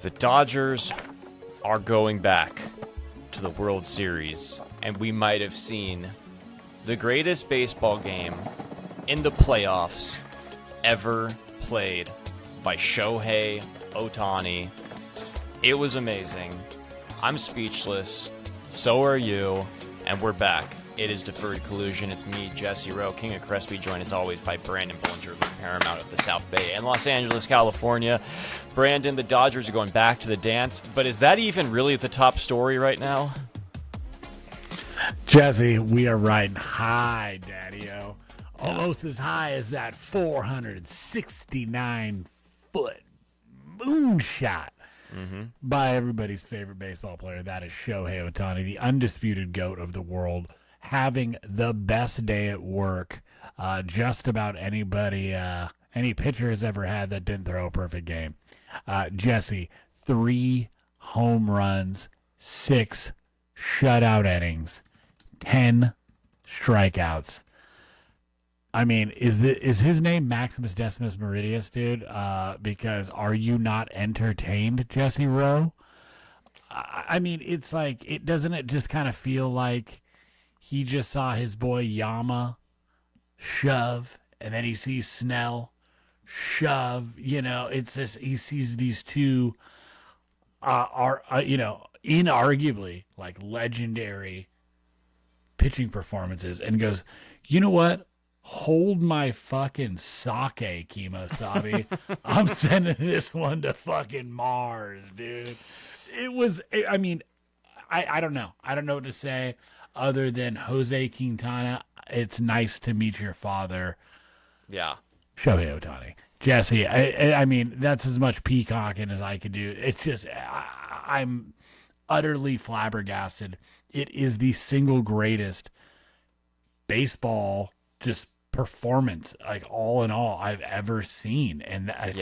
The Dodgers are going back to the World Series, and we might have seen the greatest baseball game in the playoffs ever played by Shohei Ohtani. It was amazing. I'm speechless. So are you. And we're back. It is Deferred Collusion. It's me, Jesse Rowe, King of Crespi, joined as always by Branden Bullinger, Paramount of the South Bay and Los Angeles, California. Branden, the Dodgers are going back to the dance, but is that even really the top story right now? Jesse, we are riding high, Daddy-O. Almost as high as that 469-foot moonshot by everybody's favorite baseball player. That is Shohei Ohtani, the undisputed GOAT of the world, having the best day at work just about anybody, any pitcher has ever had that didn't throw a perfect game. Jesse, 3 home runs, 6 shutout innings, 10 strikeouts. I mean, is his name Maximus Decimus Meridius, dude? Because are you not entertained, Jesse Rowe? I mean, it's like, doesn't it just kind of feel like he just saw his boy Yama shove, and then he sees Snell shove. You know, it's this. He sees these two, inarguably like legendary pitching performances, and goes, you know what? Hold my fucking sake, Kemosabe. I'm sending this one to fucking Mars, dude. It was, I mean, I don't know. I don't know what to say other than Jose Quintana. It's nice to meet your father. Yeah. Shohei Ohtani. Jesse, I mean, that's as much peacocking as I could do. It's just, I'm utterly flabbergasted. It is the single greatest baseball just performance, like all in all, I've ever seen. And I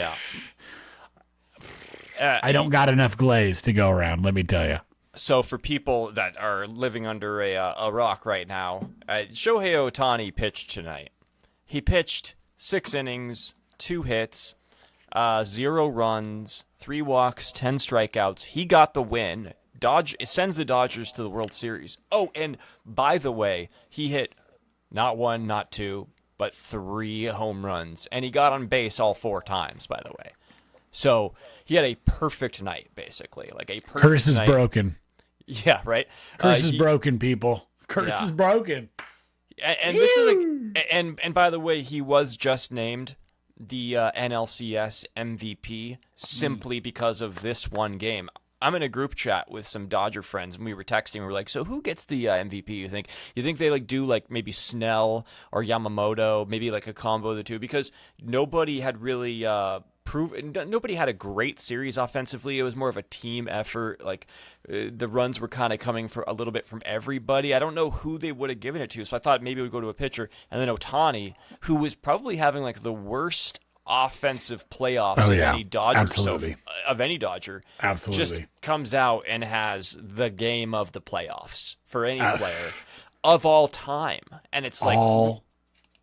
don't got enough glaze to go around, let me tell you. So for people that are living under a rock right now, Shohei Ohtani pitched tonight. He pitched 6 innings, 2 hits, 0 runs, 3 walks, 10 strikeouts. He got the win. It sends the Dodgers to the World Series. Oh, and by the way, he hit not 1, not 2, but 3 home runs. And he got on base all 4 times, by the way. So he had a perfect night, basically. Like a perfect Curse is night. Broken. Yeah, right? Curse is broken, people. Curse is broken. And this is and by the way, he was just named the NLCS MVP simply because of this one game. I'm in a group chat with some Dodger friends, and we were texting. We were like, "So who gets the MVP? You think they like do like maybe Snell or Yamamoto, maybe like a combo of the two? Because nobody had really nobody had a great series offensively. It was more of a team effort. Like the runs were kind of coming for a little bit from everybody. I don't know who they would have given it to, so I thought maybe it would go to a pitcher, and then Ohtani, who was probably having like the worst offensive playoffs of any Dodger, of any Dodger, just comes out and has the game of the playoffs for any player of all time. And it's like all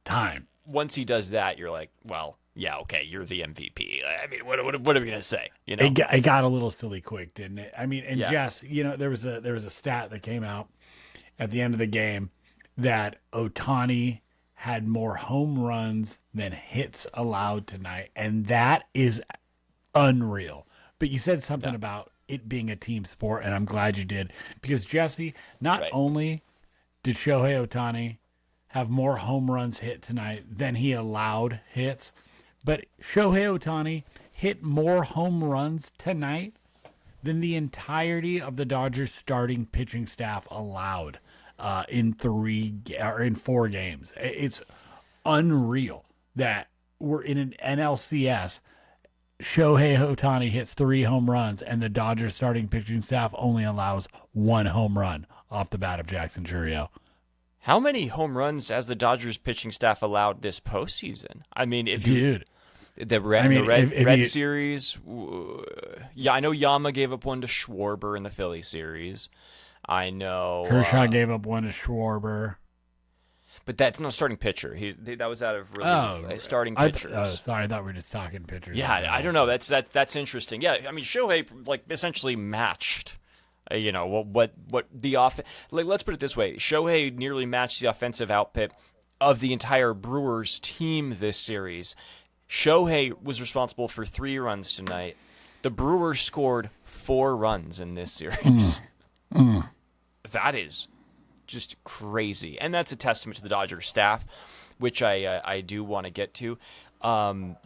time. Once he does that, you're like, well, yeah, okay, you're the MVP. I mean, what are we gonna say? You know, it got a little silly quick, didn't it? I mean, and Jess, you know, there was a stat that came out at the end of the game that Ohtani had more home runs than hits allowed tonight, and that is unreal. But you said something about it being a team sport, and I'm glad you did, because Jesse, not only did Shohei Ohtani have more home runs hit tonight than he allowed hits, but Shohei Ohtani hit more home runs tonight than the entirety of the Dodgers starting pitching staff allowed in 4 games. It's unreal that we're in an NLCS. Shohei Ohtani hits 3 home runs, and the Dodgers starting pitching staff only allows 1 home run off the bat of Jackson Chourio. How many home runs has the Dodgers pitching staff allowed this postseason? I mean, the Red series, I know Yama gave up 1 to Schwarber in the Philly series. I know Kershaw gave up 1 to Schwarber. But that's not starting pitcher. That was out of relief. Starting pitchers. Sorry, I thought we were just talking pitchers. Yeah, I don't know. That's interesting. Yeah, I mean Shohei essentially matched. What the let's put it this way: Shohei nearly matched the offensive output of the entire Brewers team this series. Shohei was responsible for 3 runs tonight. The Brewers scored 4 runs in this series. That is just crazy, and that's a testament to the Dodgers staff, which I do want to get to. I'm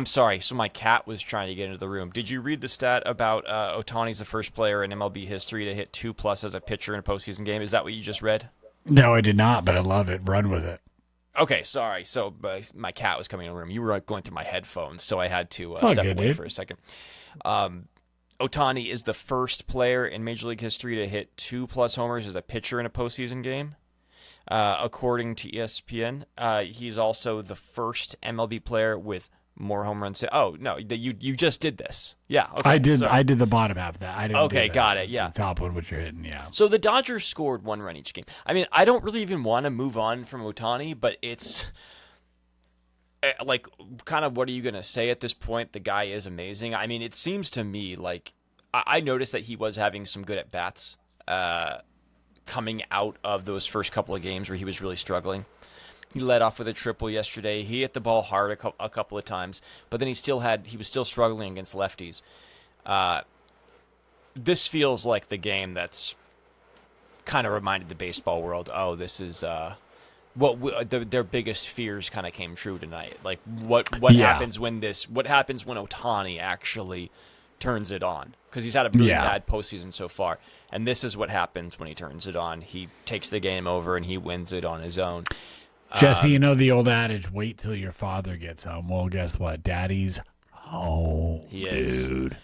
sorry. So my cat was trying to get into the room. Did you read the stat about Ohtani's the first player in MLB history to hit 2+ as a pitcher in a postseason game? Is that what you just read? No, I did not, but I love it. Run with it. Okay, sorry. So my cat was coming in the room. You were going through my headphones, so I had to step away for a second. Ohtani is the first player in Major League history to hit 2+ homers as a pitcher in a postseason game. According to ESPN, he's also the first MLB player with more home runs. Oh no, you just did this. Yeah, okay, I did. Sorry. I did the bottom half of that. I didn't. Okay, got it. Yeah, the top one, which you're hitting. Yeah. So the Dodgers scored 1 run each game. I mean, I don't really even want to move on from Ohtani, but it's kind of what are you gonna say at this point? The guy is amazing. I mean, it seems to me like I noticed that he was having some good at bats coming out of those first couple of games where he was really struggling. He led off with a triple yesterday. He hit the ball hard a couple of times, but then he was still struggling against lefties. This feels like the game that's kind of reminded the baseball world, oh, this is their biggest fears kind of came true tonight. Like what happens when Ohtani actually turns it on? Because he's had a really bad postseason so far, and this is what happens when he turns it on. He takes the game over and he wins it on his own. Jesse, you know the old adage, wait till your father gets home. Well, guess what? Daddy's home. He is. Dude.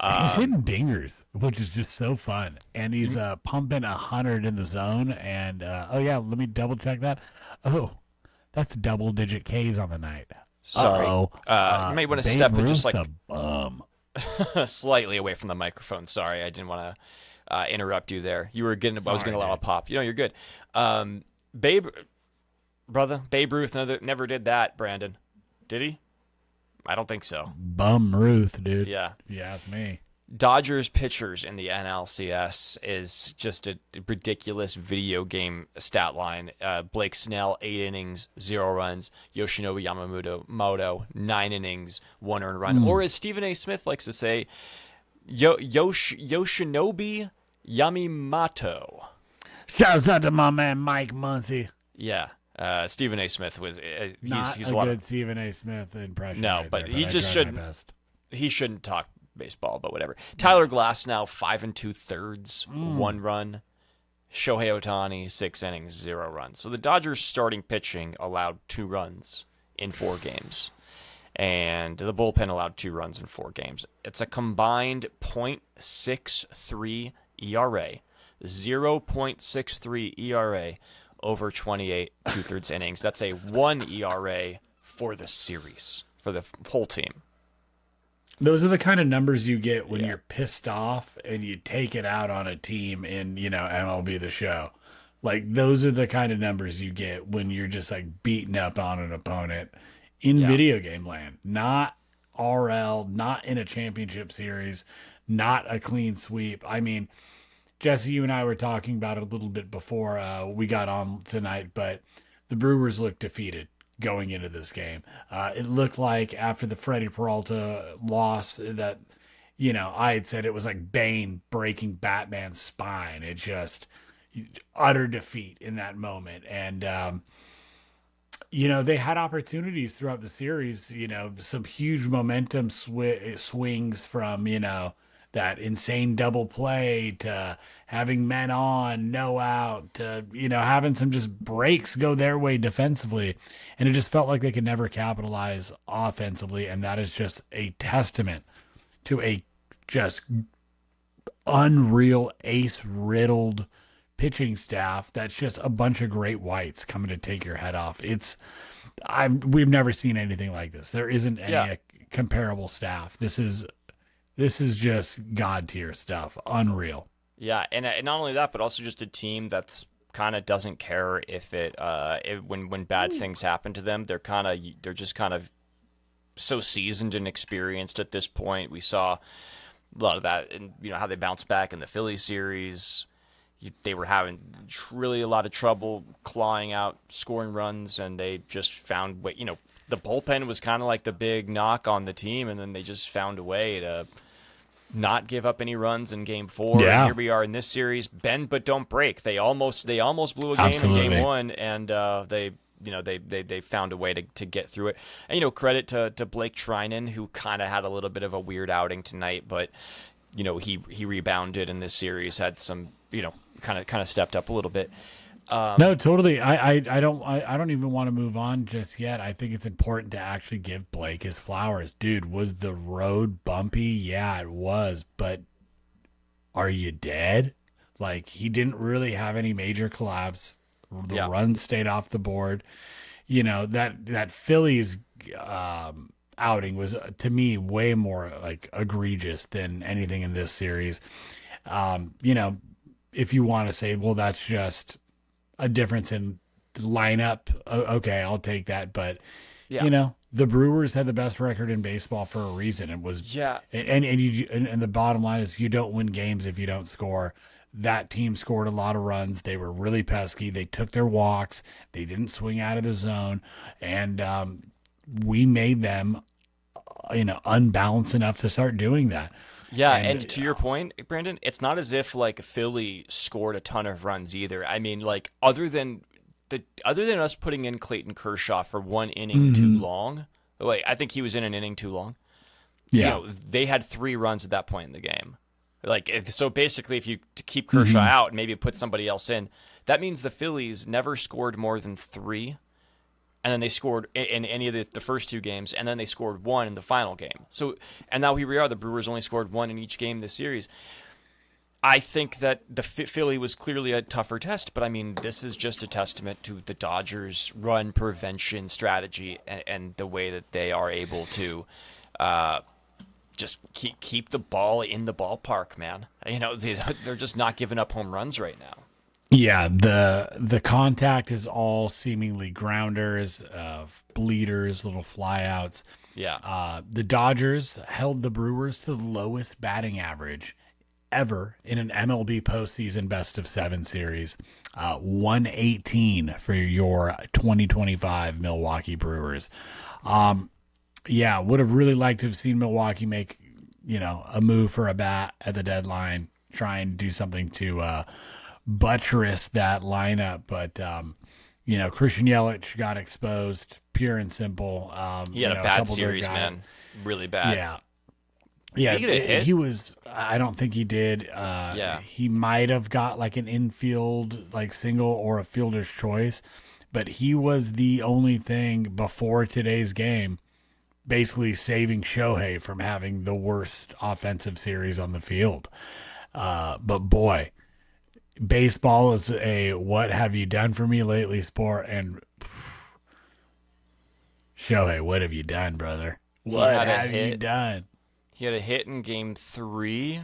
He's hitting dingers, which is just so fun. And he's pumping 100 in the zone. And, let me double check that. Oh, that's double-digit Ks on the night. Sorry. You may want to step just like a bum. slightly away from the microphone. Sorry, I didn't want to interrupt you there. I was getting a lot of pop. You're good. Babe Ruth never did that, Brandon. Did he? I don't think so. Bum Ruth, dude. Yeah. If you ask me. Dodgers pitchers in the NLCS is just a ridiculous video game stat line. Blake Snell, 8 innings, 0 runs. Yoshinobu Yamamoto, 9 innings, 1 earned run. Or as Stephen A. Smith likes to say, Yoshinobu Yamamoto. Shouts out to my man Mike Muncy. Yeah. Stephen A. Smith was he's a good Stephen A. Smith impression. No, right but there, he just shouldn't. He shouldn't talk baseball, but whatever. Tyler Glass now 5 2/3, 1 run. Shohei Ohtani 6 innings, 0 runs. So the Dodgers starting pitching allowed 2 runs in 4 games, and the bullpen allowed 2 runs in 4 games. It's a combined .63 ERA, 0.63 ERA. Over 28 2/3 innings. That's a 1 ERA for the series, for the whole team. Those are the kind of numbers you get when you're pissed off and you take it out on a team in, MLB The Show. Like, those are the kind of numbers you get when you're just, like, beating up on an opponent in video game land. Not RL, not in a championship series, not a clean sweep. I mean, Jesse, you and I were talking about it a little bit before we got on tonight, but the Brewers looked defeated going into this game. It looked like after the Freddie Peralta loss that, I had said it was like Bane breaking Batman's spine. It just utter defeat in that moment. And, they had opportunities throughout the series, some huge momentum swings from, that insane double play to having men on, no out, to, having some just breaks go their way defensively. And it just felt like they could never capitalize offensively. And that is just a testament to a just unreal ace-riddled pitching staff that's just a bunch of great whites coming to take your head off. We've never seen anything like this. There isn't any comparable staff. This is just God tier stuff. Unreal. Yeah, and not only that, but also just a team that's kind of doesn't care if when bad things happen to them. They're just kind of so seasoned and experienced at this point. We saw a lot of that, and how they bounced back in the Philly series. They were having really a lot of trouble clawing out scoring runs, and they just found way. The bullpen was kind of like the big knock on the team, and then they just found a way to not give up any runs in Game 4. Yeah. And here we are in this series, bend but don't break. They almost blew a game Absolutely. in Game 1, and they found a way to get through it. And credit to Blake Trinan, who kind of had a little bit of a weird outing tonight, but he rebounded in this series, had some kind of stepped up a little bit. No, totally. I don't even want to move on just yet. I think it's important to actually give Blake his flowers. Dude, was the road bumpy? Yeah, it was. But are you dead? Like, he didn't really have any major collapse. The runs stayed off the board. That Phillies outing was, to me, way more like egregious than anything in this series. If you want to say, well, that's just a difference in lineup, okay, I'll take that. But the Brewers had the best record in baseball for a reason. It was and the bottom line is, you don't win games if you don't score. That team scored a lot of runs. They were really pesky. They took their walks. They didn't swing out of the zone, and we made them unbalanced enough to start doing that. Yeah, and to your point, Brandon, it's not as if like Philly scored a ton of runs either. I mean, like other than us putting in Clayton Kershaw for one inning too long. Wait, I think he was in an inning too long. Yeah, they had 3 runs at that point in the game. Like, so basically, if you to keep Kershaw out and maybe put somebody else in, that means the Phillies never scored more than 3. And then they scored in any of the first 2 games, and then they scored 1 in the final game. So, and now here we are. The Brewers only scored 1 in each game this series. I think that the Philly was clearly a tougher test, but I mean, this is just a testament to the Dodgers' run prevention strategy and the way that they are able to just keep the ball in the ballpark, man. They're just not giving up home runs right now. Yeah, the contact is all seemingly grounders, bleeders, little flyouts. Yeah. The Dodgers held the Brewers to the lowest batting average ever in an MLB postseason best-of-7 series. 118 for your 2025 Milwaukee Brewers. Would have really liked to have seen Milwaukee make, a move for a bat at the deadline, try and do something to buttress that lineup, but Christian Yelich got exposed, pure and simple. He had a bad series, man, really bad. Yeah, Did he get a hit? He was. I don't think he did. He might have got like an infield like single or a fielder's choice, but he was the only thing before today's game, basically saving Shohei from having the worst offensive series on the field. But boy, baseball is a what have you done for me lately sport, and Shohei, what have you done, brother? What have you done? He had a hit in Game 3,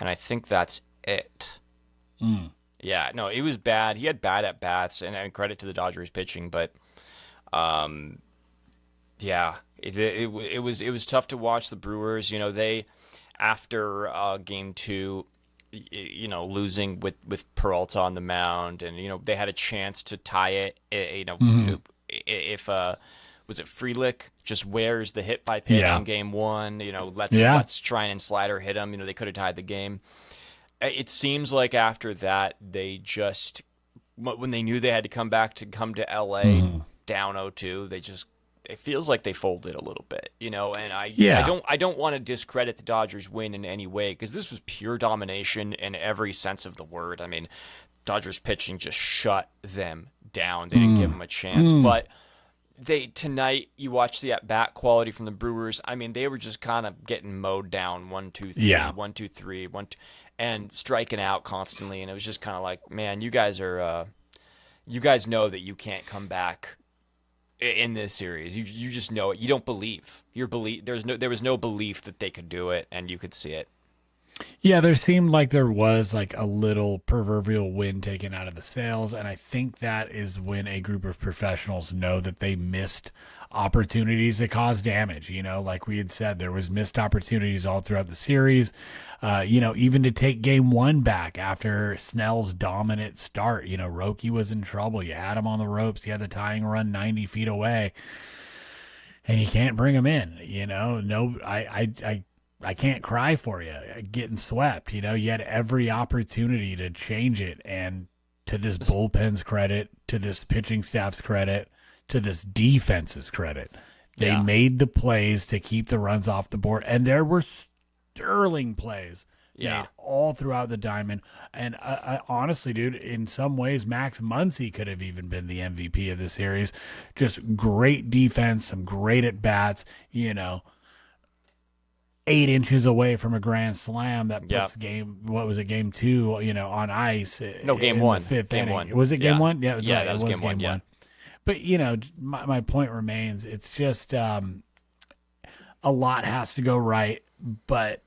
and I think that's it. Yeah, no, it was bad. He had bad at bats, and credit to the Dodgers pitching, but it was tough to watch the Brewers. They after Game 2. Losing with Peralta on the mound, and they had a chance to tie it. If was it Frelick just wears the hit by pitch in Game 1? Let's try and slider hit him. They could have tied the game. It seems like after that, they just when they knew they had to come to LA down 0-2, it feels like they folded a little bit, and I don't want to discredit the Dodgers win in any way, because this was pure domination in every sense of the word. I mean, Dodgers pitching just shut them down. They didn't give them a chance, but tonight you watch the at-bat quality from the Brewers. I mean, they were just kind of getting mowed down 1, 2, 3, 1, 2, 3, 1, 2, and striking out constantly, and it was just kind of like, man, you guys know that you can't come back in this series. You just know it. You don't believe. There was no belief that they could do it, and you could see it. Yeah, there seemed like there was like a little proverbial wind taken out of the sails, and I think that is when a group of professionals know that they missed opportunities that cause damage. Like we had said, there was missed opportunities all throughout the series. Even to take game one back after Snell's dominant start. Roki was in trouble. You had him on the ropes. You had the tying run 90 feet away, and you can't bring him in. No, I can't cry for you getting swept. You had every opportunity to change it. And to this bullpen's credit, to this pitching staff's credit, to this defense's credit, they made the plays to keep the runs off the board. And there were sterling plays made all throughout the diamond. And I honestly, dude, in some ways, Max Muncy could have even been the MVP of the series. Just great defense, some great at bats, 8 inches away from a grand slam that puts game 2, on ice. No, game 1. Fifth game inning. 1. Was it game 1? Yeah, that was game 1. Yeah. But, my point remains. It's just a lot has to go right. But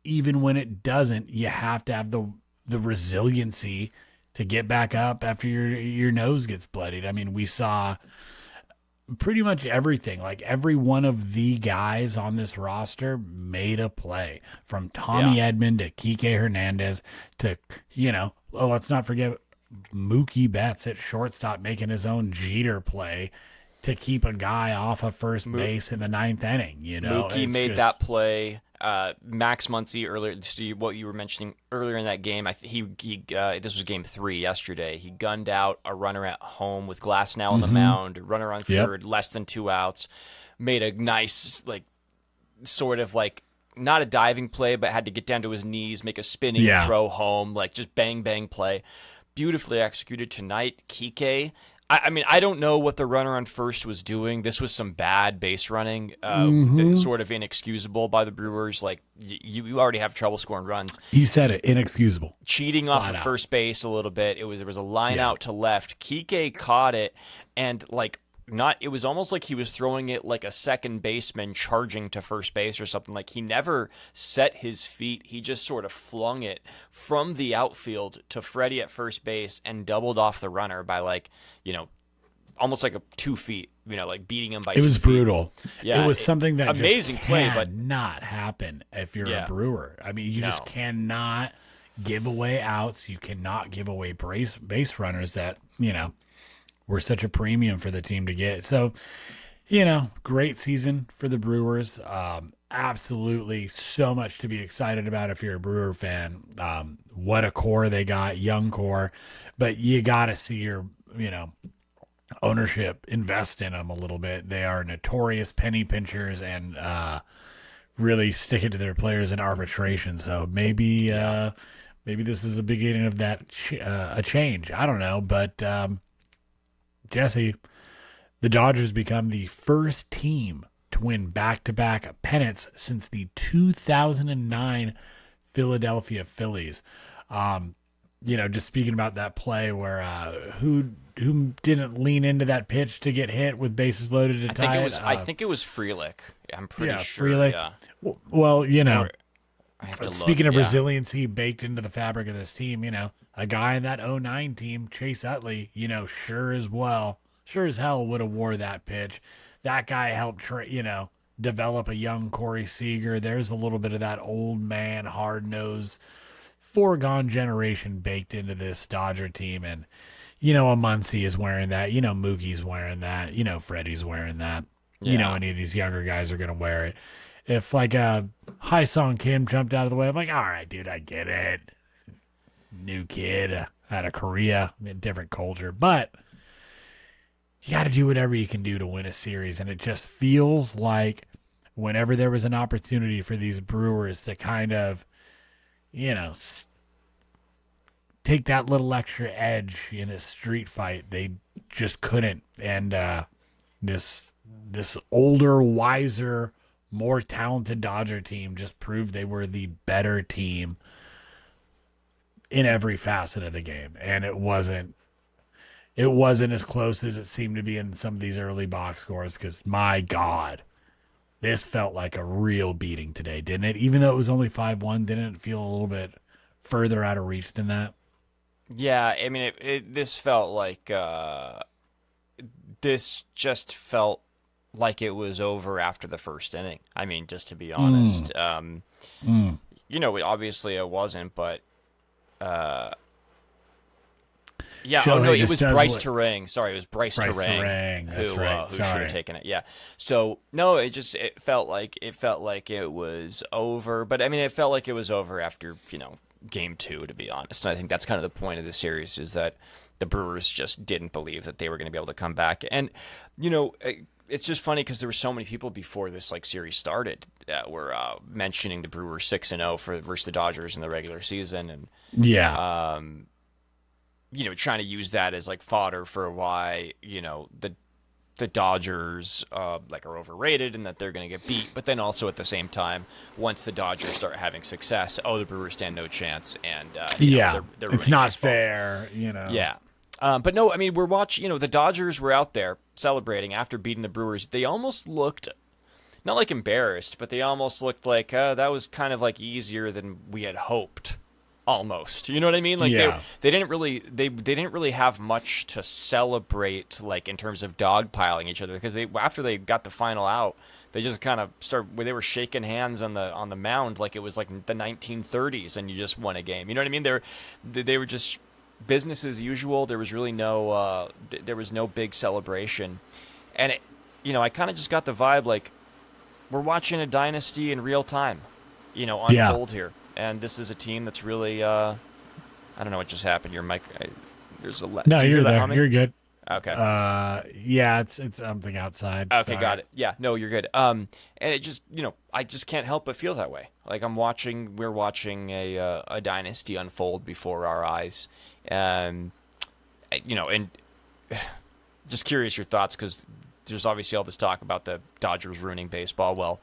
even when it doesn't, you have to have the resiliency to get back up after your nose gets bloodied. I mean, we saw pretty much everything. Like every one of the guys on this roster made a play, from Tommy Edman to Kike Hernandez to, let's not forget Mookie Betts at shortstop making his own Jeter play to keep a guy off of first base in the 9th inning. Mookie made that play. Max Muncy earlier, what you were mentioning earlier in that game, this was game 3 yesterday. He gunned out a runner at home with Glasnow on the mound, runner on third, less than 2 outs, made a nice, sort of not a diving play, but had to get down to his knees, make a spinning throw home, just bang, bang play. Beautifully executed tonight. Kike, I mean, I don't know what the runner on first was doing. This was some bad base running, sort of inexcusable by the Brewers. You already have trouble scoring runs. You said it, inexcusable. Cheating off of first base a little bit. There was a line out to left. Kike caught it, and it was almost like he was throwing it like a second baseman charging to first base or something. He never set his feet. He just sort of flung it from the outfield to Freddie at first base and doubled off the runner by almost 2 feet, beating him by 2 feet. It was brutal. Yeah, it was something that amazing just play, but not happen if you're a Brewer. I mean, you just cannot give away outs. You cannot give away base runners that, were such a premium for the team to get. So, great season for the Brewers. Absolutely so much to be excited about if you're a Brewer fan. What a core they got, young core. But you got to see your, ownership invest in them a little bit. They are notorious penny pinchers and really stick it to their players in arbitration. So maybe this is a beginning of that a change. I don't know, but Jesse, the Dodgers become the first team to win back-to-back pennants since the 2009 Philadelphia Phillies. Just speaking about that play where who didn't lean into that pitch to get hit with bases loaded to tie it? I think it was Frelick. I'm pretty sure. Frelick. Yeah. Well, speaking of resiliency baked into the fabric of this team, a guy in that 09 team, Chase Utley, sure as hell would have wore that pitch. That guy helped, develop a young Corey Seager. There's a little bit of that old man, hard-nosed, foregone generation baked into this Dodger team. And, a Muncy is wearing that. Mookie's wearing that. Freddie's wearing that. Any of these younger guys are going to wear it. If, a Hai-Song Kim jumped out of the way, I'm like, all right, dude, I get it. New kid out of Korea, different culture. But you got to do whatever you can do to win a series. And it just feels like whenever there was an opportunity for these Brewers to kind of, take that little extra edge in a street fight, they just couldn't. And this older, wiser, more talented Dodger team just proved they were the better team in every facet of the game. And it wasn't as close as it seemed to be in some of these early box scores, because my God, this felt like a real beating today, didn't it? Even though it was only 5-1, didn't it feel a little bit further out of reach than that? Yeah, I mean, this felt like this just felt like it was over after the first inning. I mean, just to be honest, obviously it wasn't, but yeah. Shohei No, it just was does Bryce what- Terang. Sorry, it was Bryce Terang That's who right. who should Sorry. have taken it. Yeah. So no, it felt like it was over, but I mean, it felt like it was over after game 2. To be honest, and I think that's kind of the point of the series is that the Brewers just didn't believe that they were going to be able to come back, and it's just funny because there were so many people before this series started that were mentioning the Brewers 6-0 versus the Dodgers in the regular season, and Yeah. trying to use that as fodder for why the Dodgers are overrated and that they're going to get beat. But then also at the same time, once the Dodgers start having success, the Brewers stand no chance, and they're it's ruining not baseball. fair, Yeah. But no, I mean, we're watching, the Dodgers were out there celebrating after beating the Brewers. They almost looked, not embarrassed, but they almost looked like that was kind of easier than we had hoped. Almost, you know what I mean? Yeah. They didn't really have much to celebrate in terms of dogpiling each other because after they got the final out, they just kind of they were shaking hands on the mound like it was the 1930s and you just won a game. You know what I mean? They were just business as usual. There was really no big celebration, and I kind of just got the vibe we're watching a dynasty in real time, unfold here. And this is a team that's really, I don't know what just happened. Your mic, there's a. No, Did you hear you're that there. humming? You're good. Okay. Yeah, it's something outside. Okay, Sorry. got it. Yeah, no, you're good. And it just, I just can't help but feel that way. We're watching a dynasty unfold before our eyes, and just curious your thoughts because there's obviously all this talk about the Dodgers ruining baseball. Well,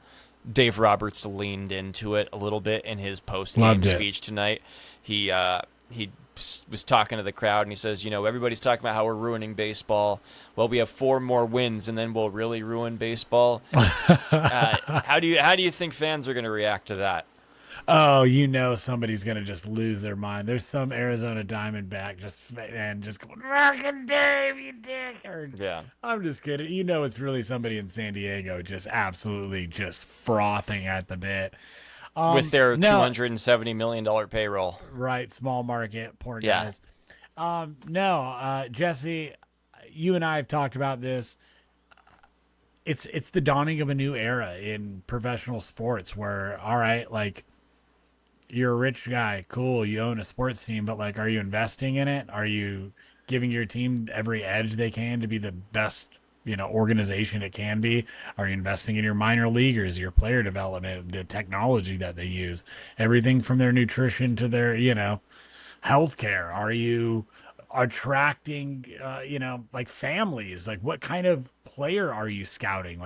Dave Roberts leaned into it a little bit in his post-game speech tonight. He was talking to the crowd, and he says, everybody's talking about how we're ruining baseball. Well, we have 4 more wins, and then we'll really ruin baseball. How do you think fans are going to react to that? Oh, somebody's gonna just lose their mind. There's some Arizona Diamondback just going, "Fucking Dave, you dick!" Yeah. I'm just kidding. It's really somebody in San Diego just absolutely just frothing at the bit. With their $270 million payroll. Right, small market, poor Yeah. guys. Jesse, you and I have talked about this. It's the dawning of a new era in professional sports where, all right, you're a rich guy, cool, you own a sports team, but are you investing in it? Are you giving your team every edge they can to be the best, organization it can be? Are you investing in your minor leaguers, your player development, the technology that they use, everything from their nutrition to their, healthcare? Are you attracting, families? What kind of player are you scouting?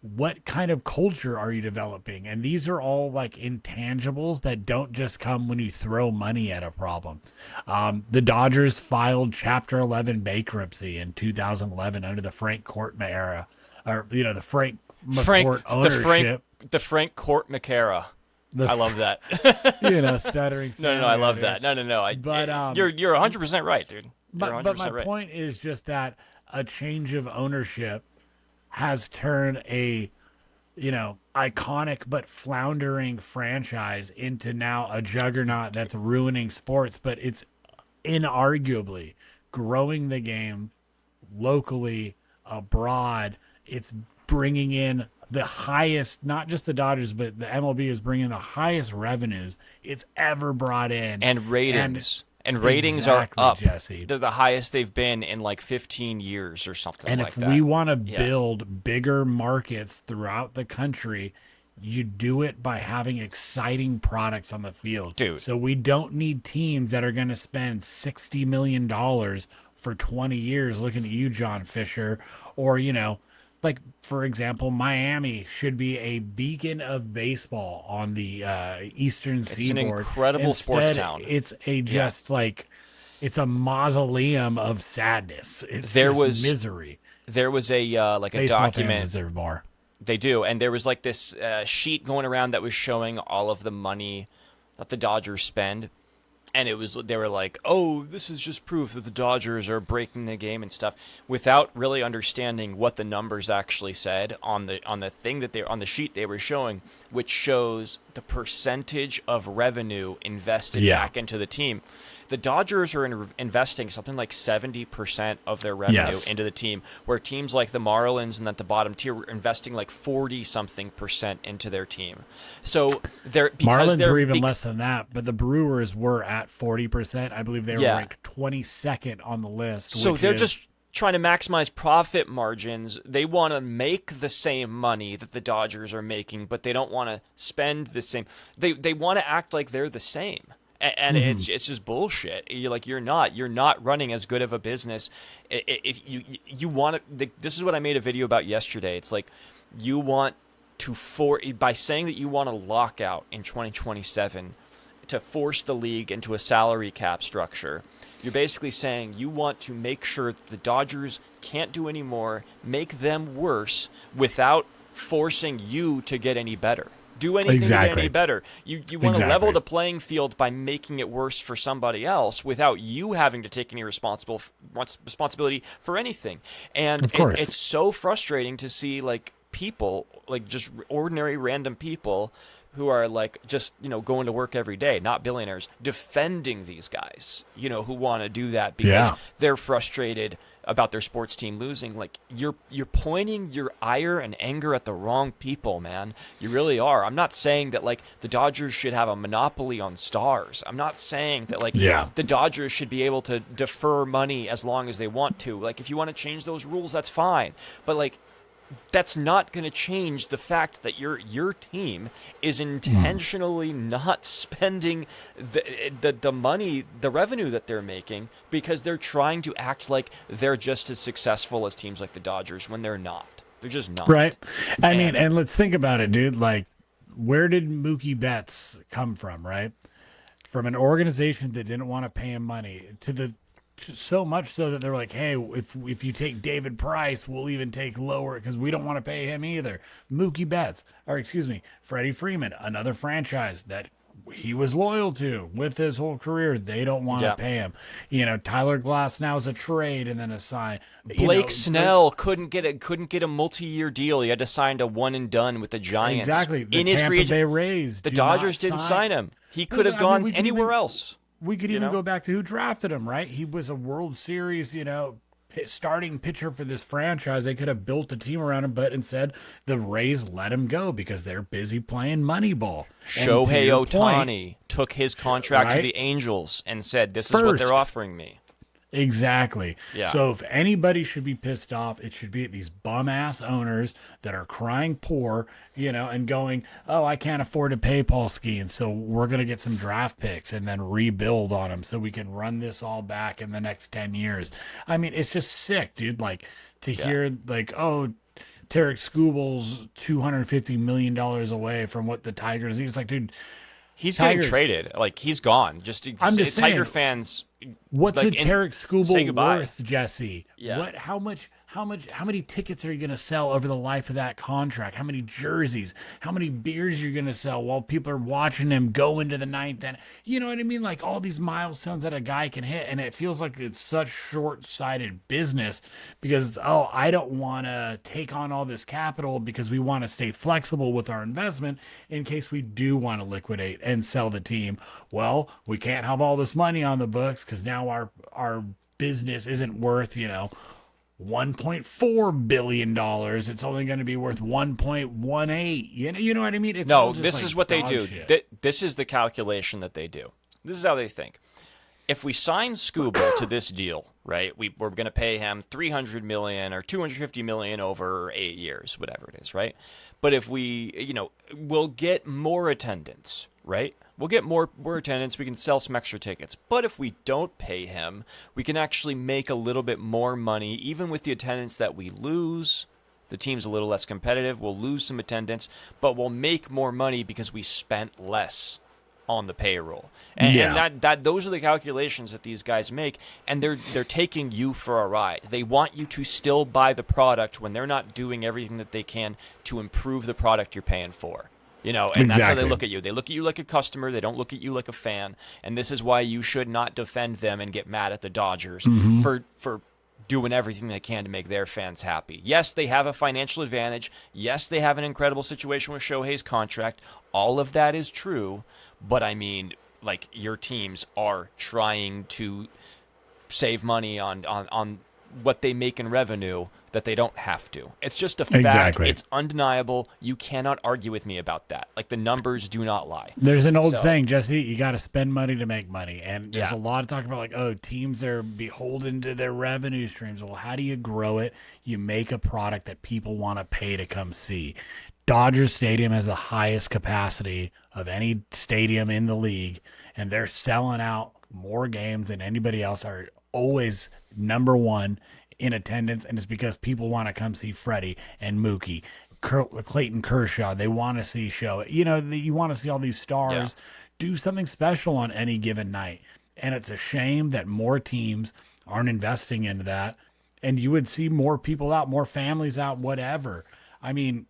What kind of culture are you developing? And these are all intangibles that don't just come when you throw money at a problem. The Dodgers filed Chapter 11 bankruptcy in 2011 under the Frank Cortma era, or the Frank McCourt ownership. The Frank Court McCara. I love that. Stuttering. No, I love that. No. You're 100% right, dude. But my point is just that a change of ownership has turned a iconic but floundering franchise into now a juggernaut that's ruining sports, but it's inarguably growing the game locally, abroad. It's bringing in the highest, not just the Dodgers, but the MLB is bringing the highest revenues it's ever brought in. And ratings. And ratings Exactly, are up. Jesse. They're the highest they've been in 15 years or something And like that. if we want to build bigger markets throughout the country, you do it by having exciting products on the field. Dude. So we don't need teams that are going to spend $60 million for 20 years. Looking at you, John Fisher, or, for example, Miami should be a beacon of baseball on the eastern seaboard. It's an incredible sports town. It's it's a mausoleum of sadness. It's There was misery. There was a Baseball document. fans deserve more. They do. And there was like this sheet going around that was showing all of the money that the Dodgers spend. And they were like, oh, this is just proof that the Dodgers are breaking the game and stuff, without really understanding what the numbers actually said on the thing that on the sheet they were showing, which shows the percentage of revenue invested back into the team. The Dodgers are investing something like 70% of their revenue into the team, where teams like the Marlins and at the bottom tier were investing like 40-something% into their team. So Marlins were even less than that, but the Brewers were at 40%. I believe they were ranked 22nd on the list. So they're just trying to maximize profit margins. They want to make the same money that the Dodgers are making, but they don't want to spend the same. They want to act like they're the same. And it's just bullshit. You're not running as good of a business. If you want to, this is what I made a video about yesterday. It's like you want to by saying that you want to lock out in 2027 to force the league into a salary cap structure. You're basically saying you want to make sure that the Dodgers can't do any more, make them worse without forcing you to get any better. Do anything to get any better. You want to level the playing field by making it worse for somebody else without you having to take any responsibility for anything. And of course. It's so frustrating to see like people, like just ordinary random people who are like just, going to work every day, not billionaires, defending these guys, who want to do that because they're frustrated about their sports team losing. Like you're pointing your ire and anger at the wrong people, man. You really are. I'm not saying that like the Dodgers should have a monopoly on stars. I'm not saying that like the Dodgers should be able to defer money as long as they want to. Like if you want to change those rules, that's fine. But like that's not going to change the fact that your team is intentionally not spending the money, the revenue that they're making, because they're trying to act like they're just as successful as teams like the Dodgers when they're not. They're just not. Right. I mean, and let's think about it, dude. Like, where did Mookie Betts come from, right? From an organization that didn't want to pay him money so much so that they're like, hey, if you take David Price, we'll even take lower because we don't want to pay him either. Freddie Freeman, another franchise that he was loyal to with his whole career. They don't want to pay him. Tyler Glasnow is a trade and then a sign. Blake Snell couldn't get a multi-year deal. He had to sign a one and done with the Giants. Exactly. The Tampa Bay Rays. The Dodgers didn't sign him. He could have gone anywhere else. We could even go back to who drafted him, right? He was a World Series, starting pitcher for this franchise. They could have built a team around him, but instead the Rays let him go because they're busy playing Moneyball. Shohei Ohtani took his contract to the Angels and said, this is what they're offering me. Exactly. Yeah. So if anybody should be pissed off, it should be at these bum-ass owners that are crying poor, and going, oh, I can't afford to pay Polsky, and so we're going to get some draft picks and then rebuild on them so we can run this all back in the next 10 years. I mean, it's just sick, dude. Like, to hear, like, oh, Tarek Skubal's $250 million away from what the Tigers need. It's like, dude, he's getting traded. Like, he's gone. I'm just Tiger fans. What's like, a Tarek Skubal worth, Jesse? Yeah. How many tickets are you going to sell over the life of that contract? How many jerseys? How many beers you're going to sell while people are watching him go into the ninth? And you know what I mean? Like all these milestones that a guy can hit, and it feels like it's such short-sighted business because I don't want to take on all this capital because we want to stay flexible with our investment in case we do want to liquidate and sell the team. Well, we can't have all this money on the books because now our business isn't worth $1.4 billion. It's only going to be worth 1.18. You know what I mean? It's this is what they do. This is the calculation that they do. This is how they think. If we sign Skubal to this deal, right? We're going to pay him $300 million or $250 million over 8 years, whatever it is, right? But if we, we'll get more attendance, right? We'll get more attendance. We can sell some extra tickets. But if we don't pay him, we can actually make a little bit more money, even with the attendance that we lose. The team's a little less competitive. We'll lose some attendance, but we'll make more money because we spent less on the payroll. And that those are the calculations that these guys make, and they're taking you for a ride. They want you to still buy the product when they're not doing everything that they can to improve the product you're paying for. And that's how they look at you. They look at you like a customer. They don't look at you like a fan. And this is why you should not defend them and get mad at the Dodgers for doing everything they can to make their fans happy. Yes, they have a financial advantage. Yes, they have an incredible situation with Shohei's contract. All of that is true. But I mean, like, your teams are trying to save money on what they make in revenue that they don't have to. It's just a fact. Exactly. It's undeniable. You cannot argue with me about that. Like, the numbers do not lie. There's an old saying, Jesse, you got to spend money to make money. And there's a lot of talk about, like, oh, teams are beholden to their revenue streams. Well, how do you grow it? You make a product that people want to pay to come see. Dodger Stadium has the highest capacity of any stadium in the league, and they're selling out more games than anybody else, are always number one in attendance, and it's because people want to come see Freddie and Mookie, Clayton Kershaw. They want to see Show. You want to see all these stars do something special on any given night, and it's a shame that more teams aren't investing into that, and you would see more people out, more families out, whatever. I mean,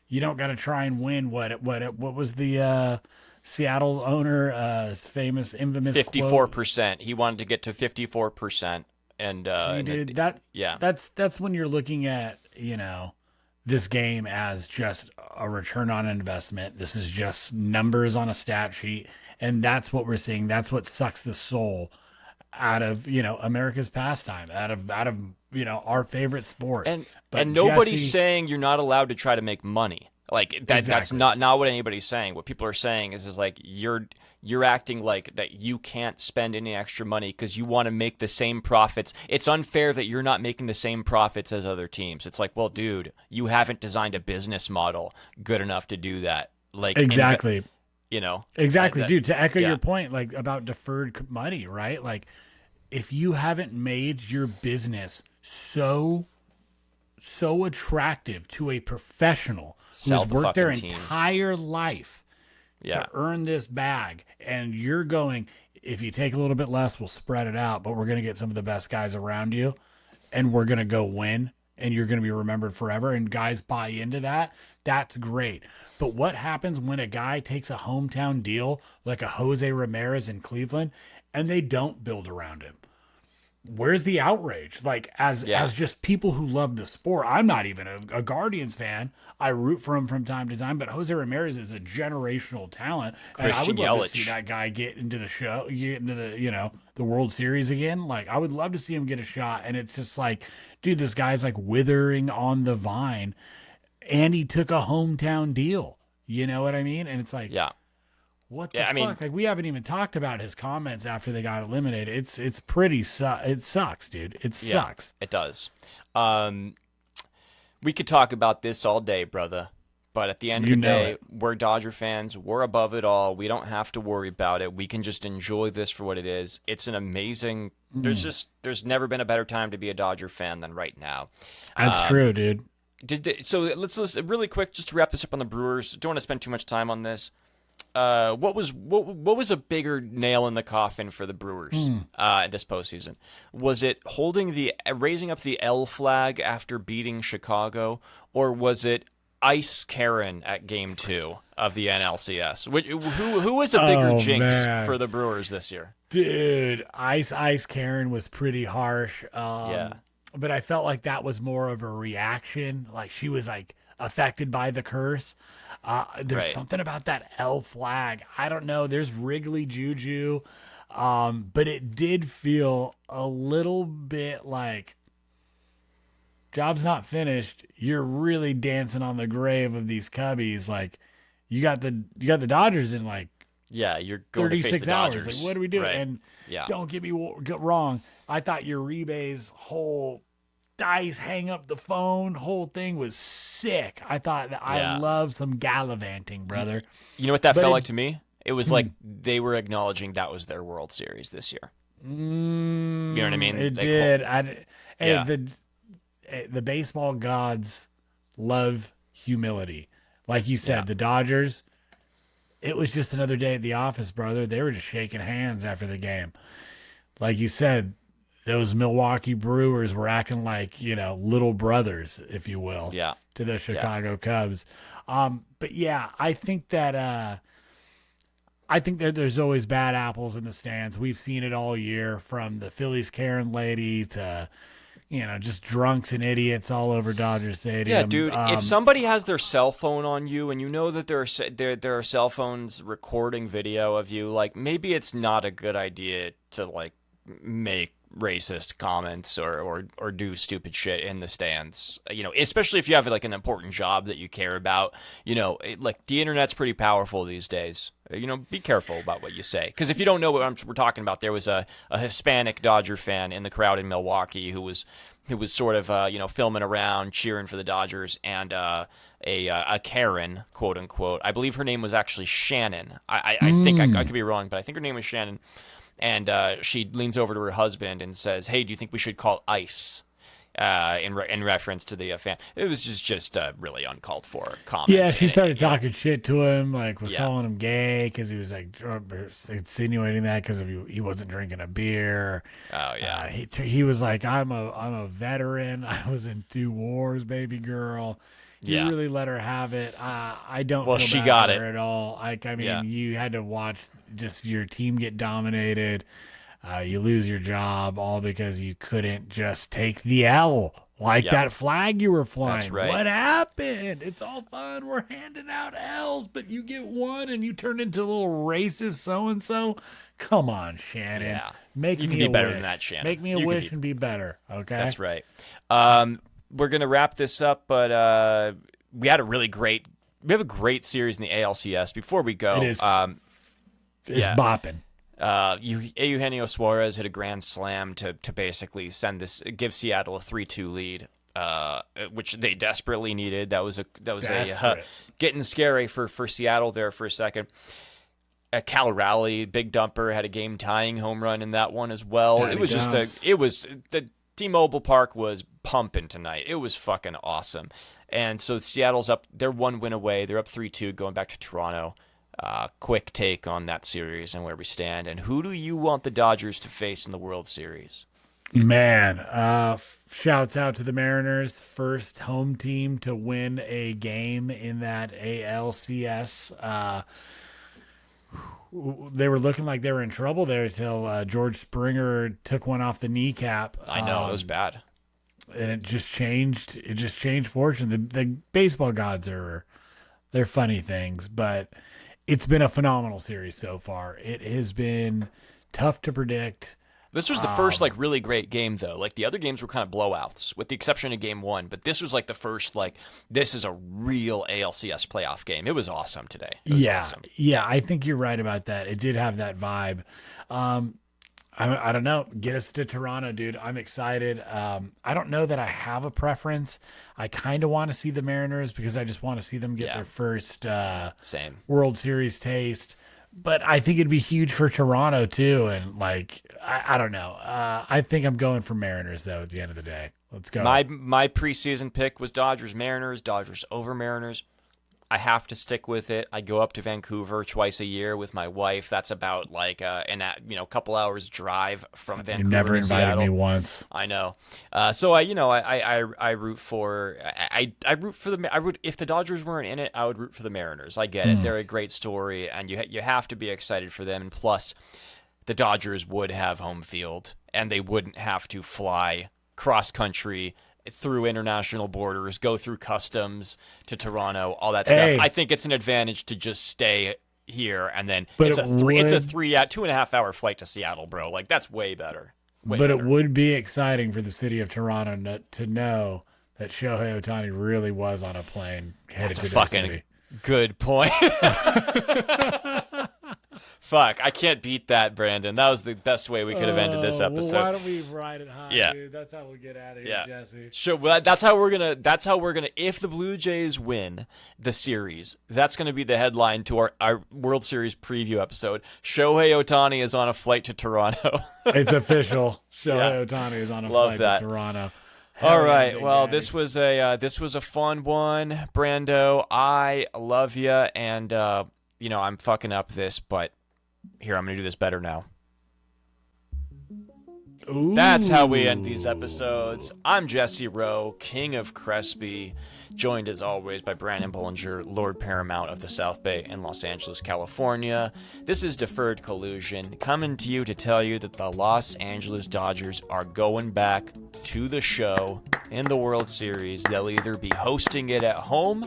you don't got to try and win. What was the Seattle owner famous infamous 54%. He wanted to get to 54%. And dude, that's when you're looking at this game as just a return on investment. This is just numbers on a stat sheet, and that's what we're seeing. That's what sucks the soul out of America's pastime, out of our favorite sport. And nobody's saying you're not allowed to try to make money. Like that. Exactly. That's not what anybody's saying. What people are saying is like you're acting like that you can't spend any extra money because you want to make the same profits. It's unfair that you're not making the same profits as other teams. It's like, well, dude, you haven't designed a business model good enough to do that. Like exactly, exactly, dude. To echo your point, like about deferred money, right? Like if you haven't made your business so attractive to a professional who's worked their entire life to earn this bag, and you're going, if you take a little bit less, we'll spread it out, but we're going to get some of the best guys around you, and we're going to go win, and you're going to be remembered forever, and guys buy into that, that's great. But what happens when a guy takes a hometown deal like a Jose Ramirez in Cleveland, and they don't build around him? Where's the outrage? Like, as just people who love the sport, I'm not even a Guardians fan. I root for him from time to time, but Jose Ramirez is a generational talent, and I would love to see that guy get into the the World Series again. Like, I would love to see him get a shot, and it's just like, dude, this guy's like withering on the vine, and he took a hometown deal. You know what I mean? And it's like, what the fuck? I mean, like, we haven't even talked about his comments after they got eliminated. It's pretty it sucks, dude. It sucks. It does. We could talk about this all day, brother. But at the end of the day, we're Dodger fans. We're above it all. We don't have to worry about it. We can just enjoy this for what it is. It's an amazing. There's never been a better time to be a Dodger fan than right now. That's true, dude. So let's really quick just to wrap this up on the Brewers. Don't want to spend too much time on this. What was a bigger nail in the coffin for the Brewers this postseason? Was it raising up the L flag after beating Chicago, or was it Ice Karen at Game 2 of the NLCS? Who was a bigger jinx for the Brewers this year? Dude, Ice Karen was pretty harsh. But I felt like that was more of a reaction. Like, she was like affected by the curse. There's something about that L flag. I don't know. There's Wrigley juju. But it did feel a little bit like, job's not finished. You're really dancing on the grave of these Cubbies. Like, you got the Dodgers in like you're going 36 to face the hours. Dodgers. Like, what do we do? Right. And don't get me wrong. I thought Uribe's whole dice, hang up the phone, whole thing was sick. I thought that I love some gallivanting, brother. You know what that felt like to me? It was like they were acknowledging that was their World Series this year. You know what I mean? It did. The baseball gods love humility. Like you said, the Dodgers, it was just another day at the office, brother. They were just shaking hands after the game. Like you said, those Milwaukee Brewers were acting like, little brothers, if you will, Yeah. to the Chicago Cubs. But yeah, I think that there's always bad apples in the stands. We've seen it all year, from the Phillies Karen lady to, just drunks and idiots all over Dodger Stadium. Yeah, dude. If somebody has their cell phone on you, and you know that there are cell phones recording video of you, like, maybe it's not a good idea to like make racist comments or do stupid shit in the stands, especially if you have like an important job that you care about. Like, the internet's pretty powerful these days. Be careful about what you say, because if you don't know what we're talking about, there was a Hispanic Dodger fan in the crowd in Milwaukee who was sort of filming around, cheering for the Dodgers, and a Karen, quote unquote. I believe her name was actually Shannon. I think I could be wrong, but I think her name was Shannon. And she leans over to her husband and says, "Hey, do you think we should call ICE?" In reference to the fan. It was just really uncalled for comment. Yeah, she started talking shit to him, like was calling him gay because he was like insinuating that because he wasn't drinking a beer. Oh yeah, he was like, I'm a veteran. I was in 2 wars, baby girl. You really let her have it. I don't. Well, feel she bad got for it her at all. You had to watch just your team get dominated. You lose your job all because you couldn't just take the L like that flag you were flying. That's right. What happened? It's all fun. We're handing out L's, but you get one and you turn into a little racist so-and-so. Come on, Shannon. Yeah. Make you me can be a better wish. than that, Shannon. Make me a wish and be better, okay? That's right. We're going to wrap this up, but we have a great series in the ALCS. Before we go, it is, it's bopping. Eugenio Suarez hit a grand slam to basically give Seattle a 3-2 lead, which they desperately needed. That was getting scary for Seattle there for a second. Cal Raleigh, big dumper, had a game tying home run in that one as well. The T-Mobile Park was pumping tonight. It was fucking awesome. And so Seattle's up. They're 1 win away. They're up 3-2 going back to Toronto. Quick take on that series and where we stand. And who do you want the Dodgers to face in the World Series? Man, shouts out to the Mariners. First home team to win a game in that ALCS. They were looking like they were in trouble there until George Springer took one off the kneecap. I know, it was bad. And it just changed fortune. The baseball gods they're funny things, but it's been a phenomenal series so far. It has been tough to predict. This was the first really great game, though. Like, the other games were kind of blowouts, with the exception of Game 1. But this was like the first, this is a real ALCS playoff game. It was awesome today. Awesome. Yeah, I think you're right about that. It did have that vibe. I don't know. Get us to Toronto, dude. I'm excited. I don't know that I have a preference. I kind of want to see the Mariners because I just want to see them get their first World Series taste. But I think it'd be huge for Toronto, too. And, I don't know. I think I'm going for Mariners, though, at the end of the day. Let's go. My preseason pick was Dodgers-Mariners, Dodgers over Mariners. I have to stick with it. I go up to Vancouver twice a year with my wife. That's about a couple hours drive from Vancouver. You never to invited Seattle. me once. I know. So I root for if the Dodgers weren't in it, I would root for the Mariners. I get it. They're a great story, and you have to be excited for them. And plus, the Dodgers would have home field, and they wouldn't have to fly cross country through international borders, go through customs to Toronto, all that stuff. I think it's an advantage to just stay here, and then it's a 2.5 hour flight to Seattle, bro. Like, that's way better. It would be exciting for the city of Toronto to know that Shohei Ohtani really was on a plane headed to their city. Good point. Fuck, I can't beat that, Brandon. That was the best way we could have ended this episode. Well, why don't we ride it high, dude? That's how we'll get out of here, Jesse. Sure. Well, that's how we're gonna. If the Blue Jays win the series, that's gonna be the headline to our World Series preview episode. Shohei Ohtani is on a flight to Toronto. It's official. Shohei Ohtani is on a flight to Toronto. All right. Well, this was a fun one, Brando. I love you, and I'm fucking up this, but here, I'm going to do this better now. Ooh. That's how we end these episodes. I'm Jesse Rowe, King of Crespi, joined as always by Branden Bullinger, Lord Paramount of the South Bay in Los Angeles, California. This is Deferred Collusion, coming to you to tell you that the Los Angeles Dodgers are going back to the show in the World Series. They'll either be hosting it at home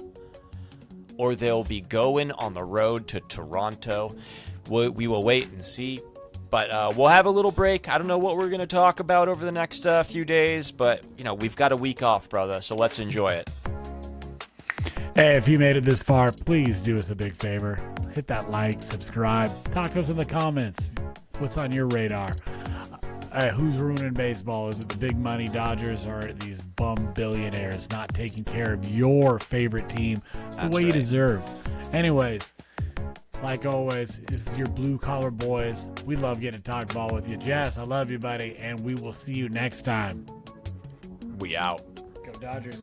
or they'll be going on the road to Toronto. We will wait and see. But we'll have a little break. I don't know what we're going to talk about over the next few days, but, we've got a week off, brother, so let's enjoy it. Hey, if you made it this far, please do us a big favor. Hit that like, subscribe, talk to us in the comments. What's on your radar? Who's ruining baseball? Is it the big money Dodgers or these bum billionaires not taking care of your favorite team the way you deserve? Anyways, like always, this is your blue collar boys. We love getting to talk ball with you. Jess, I love you, buddy, and we will see you next time. We out. Go Dodgers.